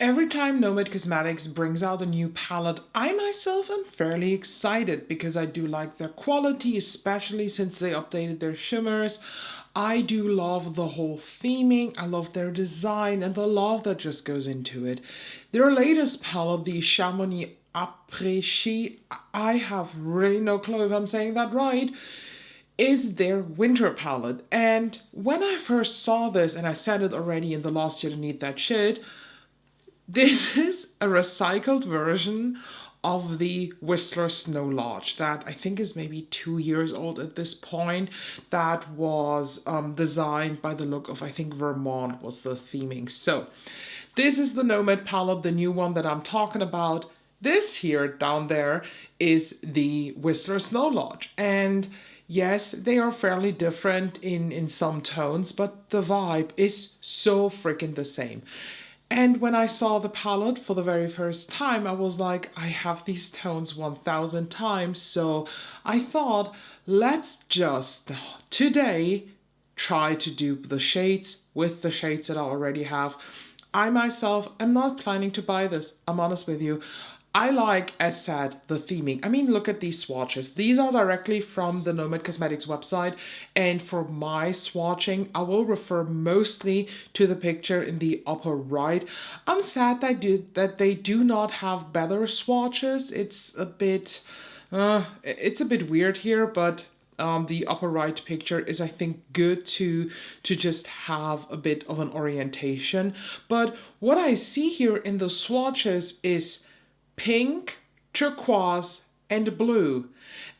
Every time Nomad Cosmetics brings out a new palette, I myself am fairly excited because I do like their quality, especially since they updated their shimmers. I do love the whole theming, I love their design and the love that just goes into it. Their latest palette, the Chamonix Après-Ski, I have really no clue if I'm saying that right, is their winter palette. And when I first saw this, and I said it already in the last year to need that shit, this is a recycled version of the Whistler Snow Lodge that I think is maybe 2 years old at this point. That was designed by the look of, I think, Vermont was the theming. So this is the Nomad palette, the new one that I'm talking about. This here down there is the Whistler Snow Lodge. And yes, they are fairly different in some tones, but the vibe is so freaking the same. And when I saw the palette for the very first time, I was like, I have these tones 1000 times. So I thought, let's just today try to dupe the shades with the shades that I already have. I myself am not planning to buy this. I'm honest with you. I like, as said, the theming. I mean, look at these swatches. These are directly from the Nomad Cosmetics website. And for my swatching, I will refer mostly to the picture in the upper right. I'm sad that they do not have better swatches. It's a bit weird here, but the upper right picture is, I think, good to just have a bit of an orientation. But what I see here in the swatches is pink, turquoise, and blue.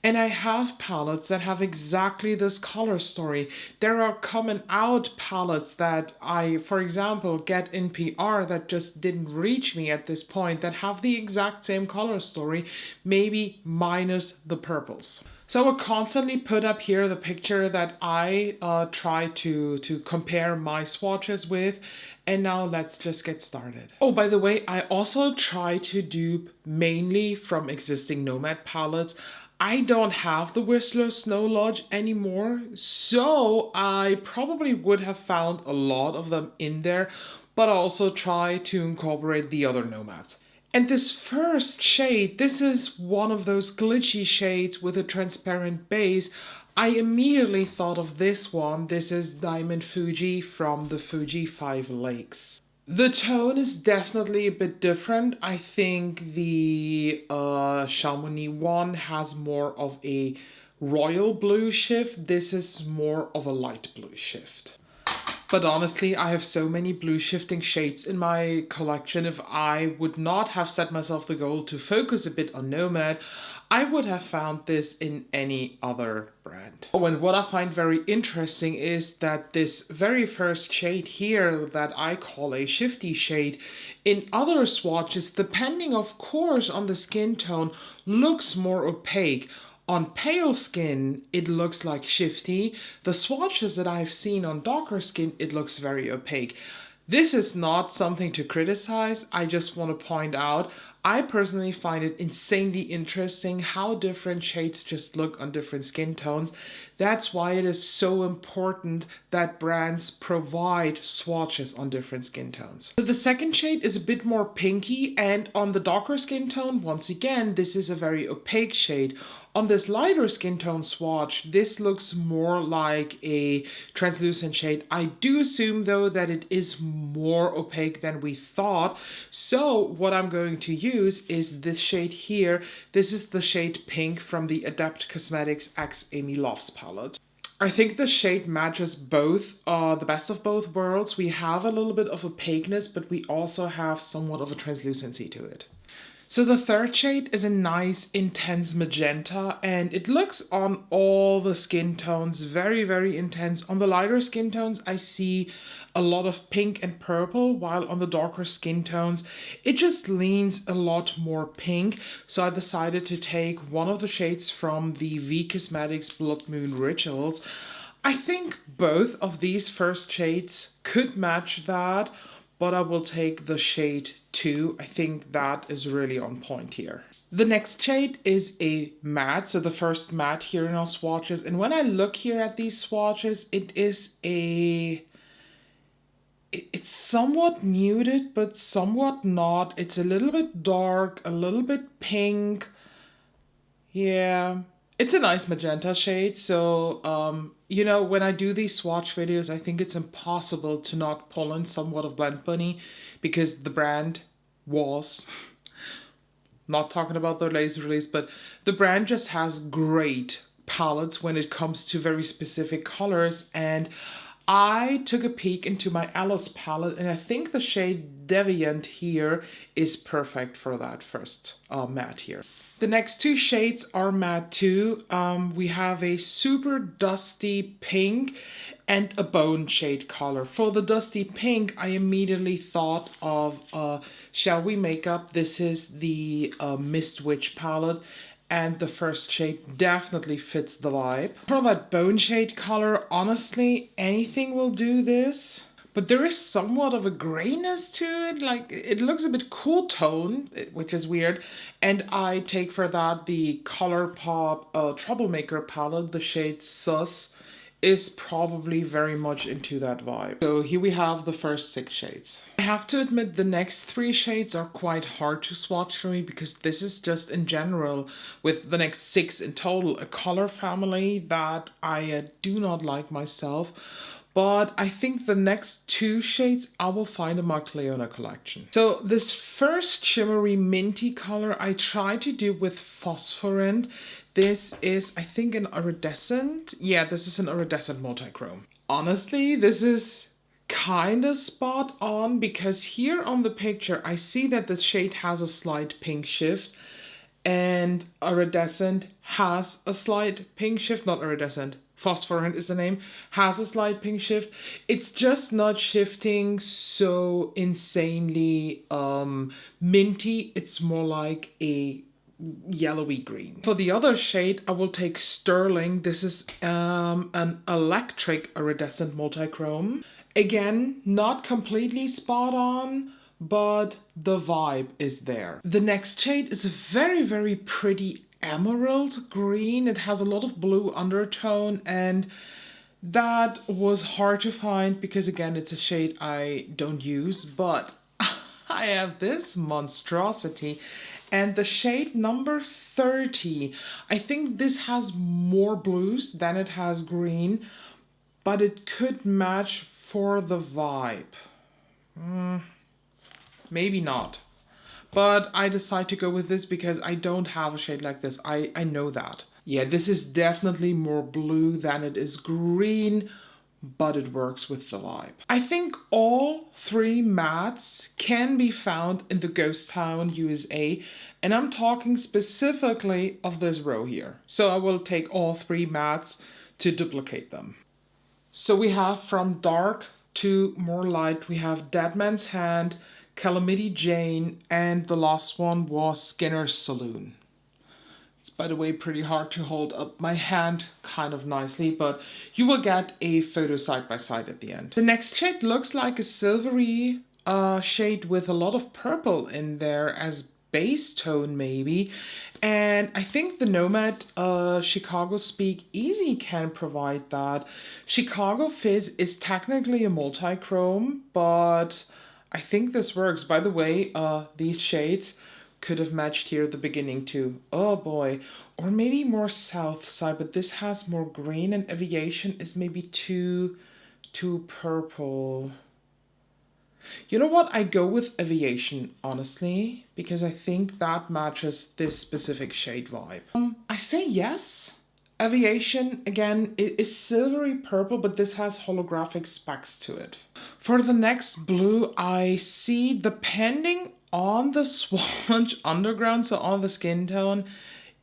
And I have palettes that have exactly this color story. There are coming out palettes that I, for example, get in PR that just didn't reach me at this point that have the exact same color story, maybe minus the purples. So I will constantly put up here the picture that I try to compare my swatches with. And now let's just get started. Oh, by the way, I also try to dupe mainly from existing Nomad palettes. I don't have the Whistler Snow Lodge anymore, so I probably would have found a lot of them in there, but I also try to incorporate the other Nomads. And this first shade, this is one of those glitchy shades with a transparent base. I immediately thought of this one. This is Diamond Fuji from the Fuji 5 Lakes. The tone is definitely a bit different. I think the Chamonix one has more of a royal blue shift. This is more of a light blue shift. But honestly, I have so many blue shifting shades in my collection. If I would not have set myself the goal to focus a bit on Nomad, I would have found this in any other brand. Oh, and what I find very interesting is that this very first shade here that I call a shifty shade, in other swatches, depending of course on the skin tone, looks more opaque. On pale skin, it looks like shifty. The swatches that I've seen on darker skin, it looks very opaque. This is not something to criticize. I just want to point out, I personally find it insanely interesting how different shades just look on different skin tones. That's why it is so important that brands provide swatches on different skin tones. So the second shade is a bit more pinky, and on the darker skin tone, once again, this is a very opaque shade. On this lighter skin tone swatch, this looks more like a translucent shade. I do assume though that it is more opaque than we thought. So what I'm going to use is this shade here. This is the shade Pink from the Adept Cosmetics X Amy Loves palette. I think the shade matches both, the best of both worlds. We have a little bit of opaqueness, but we also have somewhat of a translucency to it. So the third shade is a nice intense magenta, and it looks on all the skin tones very, very intense. On the lighter skin tones, I see a lot of pink and purple, while on the darker skin tones, it just leans a lot more pink. So I decided to take one of the shades from the V Cosmetics Blood Moon Rituals. I think both of these first shades could match that, but I will take the shade 2. I think that is really on point here. The next shade is a matte, so the first matte here in our swatches. And when I look here at these swatches, it is a it's somewhat muted, but somewhat not. It's a little bit dark, a little bit pink. Yeah, it's a nice magenta shade. So, you know, when I do these swatch videos, I think it's impossible to not pull in somewhat of Blendbunny because the brand was, not talking about their latest release, but the brand just has great palettes when it comes to very specific colors. And I took a peek into my Ellis palette, and I think the shade Deviant here is perfect for that first matte here. The next two shades are matte too. We have a super dusty pink and a bone shade color. For the dusty pink, I immediately thought of Shellwe makeup. This is the Mist Witch palette. And the first shade definitely fits the vibe. For that bone shade color, honestly, anything will do this. But there is somewhat of a grayness to it. Like, it looks a bit cool toned, which is weird. And I take for that the ColourPop Troublemaker palette. The shade Sus is probably very much into that vibe. So here we have the first 6 shades. I have to admit the next 3 shades are quite hard to swatch for me because this is just in general, with the next 6 in total, a color family that I do not like myself. But I think the next 2 shades I will find in my Clionadh collection. So this first shimmery minty color I tried to do with Phosphorent. This is, I think, an iridescent. Yeah, this is an iridescent multichrome. Honestly, this is kind of spot on because here on the picture, I see that the shade has a slight pink shift and iridescent has a slight pink shift, not iridescent. Phosphorent is the name, has a slight pink shift. It's just not shifting so insanely minty. It's more like a yellowy green. For the other shade, I will take Sterling. This is an electric iridescent multichrome. Again, not completely spot on, but the vibe is there. The next shade is a very, very pretty emerald green. It has a lot of blue undertone, and that was hard to find because, again, it's a shade I don't use, but I have this monstrosity. And the shade number 30, I think this has more blues than it has green, but it could match for the vibe. Maybe not. But I decide to go with this because I don't have a shade like this. I know that. Yeah, this is definitely more blue than it is green, but it works with the vibe. I think all 3 mattes can be found in the Ghost Town, USA, and I'm talking specifically of this row here. So I will take all 3 mattes to duplicate them. So we have from dark to more light, we have Dead Man's Hand, Calamity Jane, and the last one was Skinner's Saloon. It's, by the way, pretty hard to hold up my hand kind of nicely, but you will get a photo side by side at the end. The next shade looks like a silvery shade with a lot of purple in there as base tone maybe. And I think the Nomad Chicago Speak Easy can provide that. Chicago Fizz is technically a multichrome, but I think this works. By the way, these shades could have matched here at the beginning too. Oh boy. Or maybe more south side, but this has more green and Aviation is maybe too purple. You know what? I go with Aviation, honestly, because I think that matches this specific shade vibe. I say yes. Aviation, again, is silvery purple, but this has holographic specks to it. For the next blue, I see, depending on the swatch underground, so on the skin tone,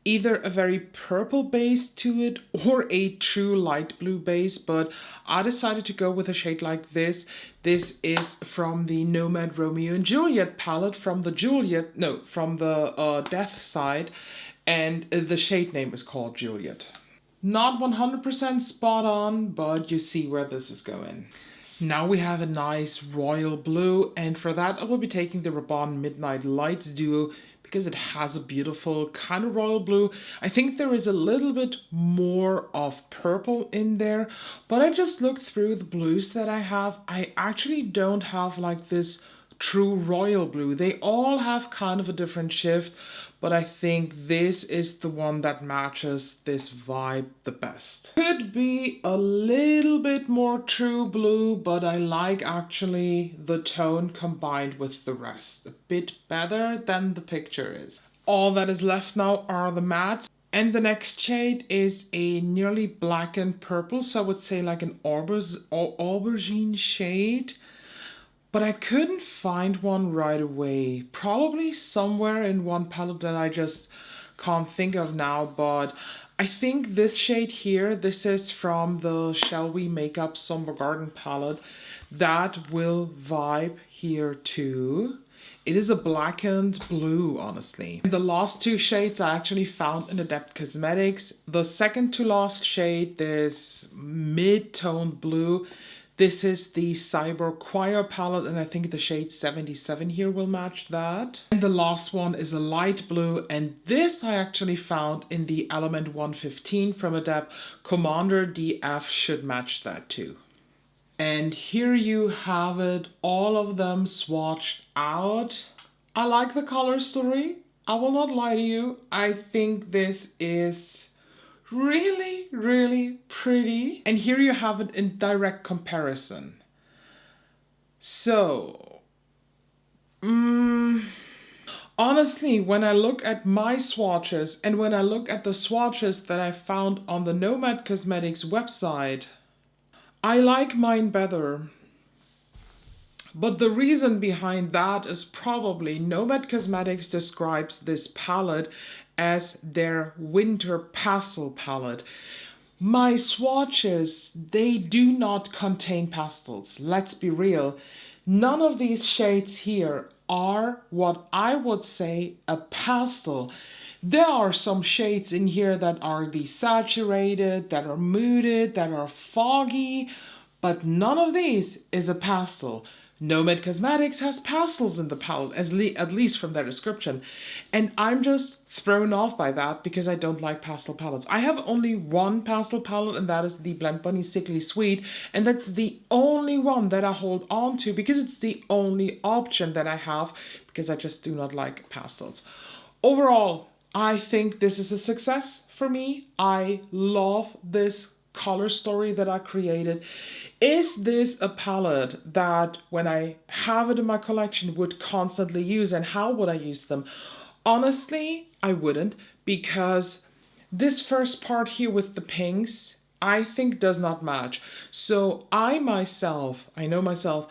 either a very purple base to it or a true light blue base, but I decided to go with a shade like this. This is from the Nomad Romeo and Juliet palette from the Death side, and the shade name is called Juliet. Not 100% spot on, but you see where this is going. Now we have a nice royal blue, and for that I will be taking the Rabanne Midnight Lights Duo because it has a beautiful kind of royal blue. I think there is a little bit more of purple in there, but I just looked through the blues that I have. I actually don't have like this true royal blue. They all have kind of a different shift, but I think this is the one that matches this vibe the best. Could be a little bit more true blue, but I like actually the tone combined with the rest a bit better than the picture is. All that is left now are the mattes. And the next shade is a nearly blackened purple, so I would say like an aubergine shade. But I couldn't find one right away. Probably somewhere in one palette that I just can't think of now. But I think this shade here, this is from the Shellwe Makeup Somber Garden palette. That will vibe here too. It is a blackened blue, honestly. The last two shades I actually found in Adept Cosmetics. The second to last shade, this mid-toned blue. This is the Cyborg Choir palette, and I think the shade 77 here will match that. And the last one is a light blue, and this I actually found in the Element 115 from Adept. Commander DF should match that too. And here you have it, all of them swatched out. I like the color story. I will not lie to you. I think this is really, really pretty. And here you have it in direct comparison. So, honestly, when I look at my swatches and when I look at the swatches that I found on the Nomad Cosmetics website, I like mine better. But the reason behind that is probably Nomad Cosmetics describes this palette as their winter pastel palette. My swatches, they do not contain pastels. Let's be real. None of these shades here are what I would say a pastel. There are some shades in here that are desaturated, that are muted, that are foggy, but none of these is a pastel. Nomad Cosmetics has pastels in the palette, at least from their description. And I'm just thrown off by that because I don't like pastel palettes. I have only one pastel palette, and that is the Blendbunny Sickly Sweet. And that's the only one that I hold on to because it's the only option that I have because I just do not like pastels. Overall, I think this is a success for me. I love this color story that I created. Is this a palette that when I have it in my collection would constantly use, and how would I use them? Honestly, I wouldn't, because this first part here with the pinks, I think does not match. So I know myself,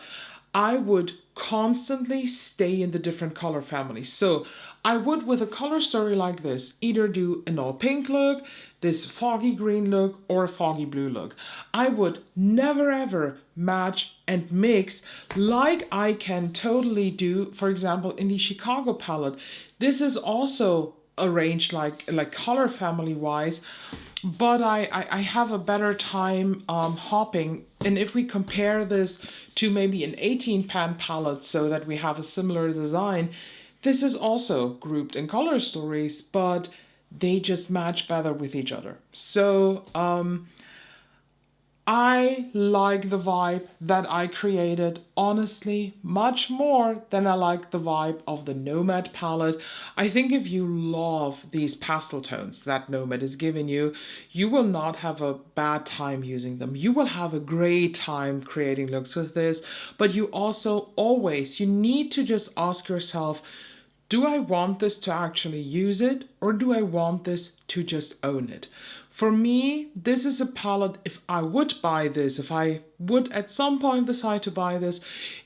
I would constantly stay in the different color families. So I would, with a color story like this, either do an all pink look, this foggy green look, or a foggy blue look. I would never ever match and mix like I can totally do, for example, in the Chicago palette. This is also arranged like color family wise, but I have a better time hopping. And if we compare this to maybe an 18 pan palette so that we have a similar design, this is also grouped in color stories, but they just match better with each other. So I like the vibe that I created, honestly, much more than I like the vibe of the Nomad palette. I think if you love these pastel tones that Nomad is giving you, you will not have a bad time using them. You will have a great time creating looks with this, but you also you need to just ask yourself, do I want this to actually use it, or do I want this to just own it? For me, this is a palette, if I would buy this, if I would at some point decide to buy this,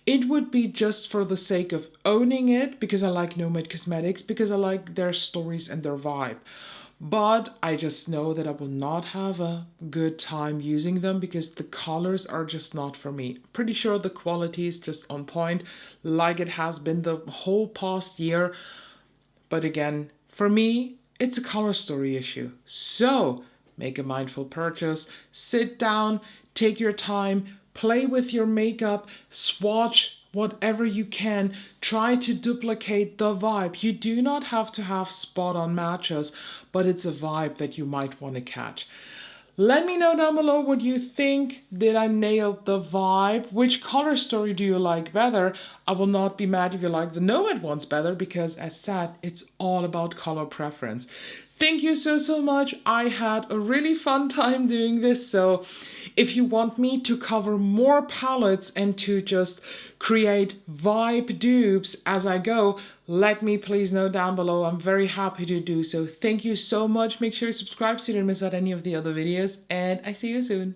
it would be just for the sake of owning it, because I like Nomad Cosmetics, because I like their stories and their vibe. But I just know that I will not have a good time using them because the colors are just not for me. Pretty sure the quality is just on point, like it has been the whole past year. But again, for me, it's a color story issue. So make a mindful purchase, sit down, take your time, play with your makeup, swatch whatever you can, try to duplicate the vibe. You do not have to have spot on matches, but it's a vibe that you might want to catch. Let me know down below what you think. Did I nail the vibe? Which color story do you like better? I will not be mad if you like the Nomad ones better, because as said, it's all about color preference. Thank you so much. I had a really fun time doing this. So if you want me to cover more palettes and to just create vibe dupes as I go, let me please know down below. I'm very happy to do so. Thank you so much. Make sure you subscribe so you don't miss out any of the other videos, and I see you soon.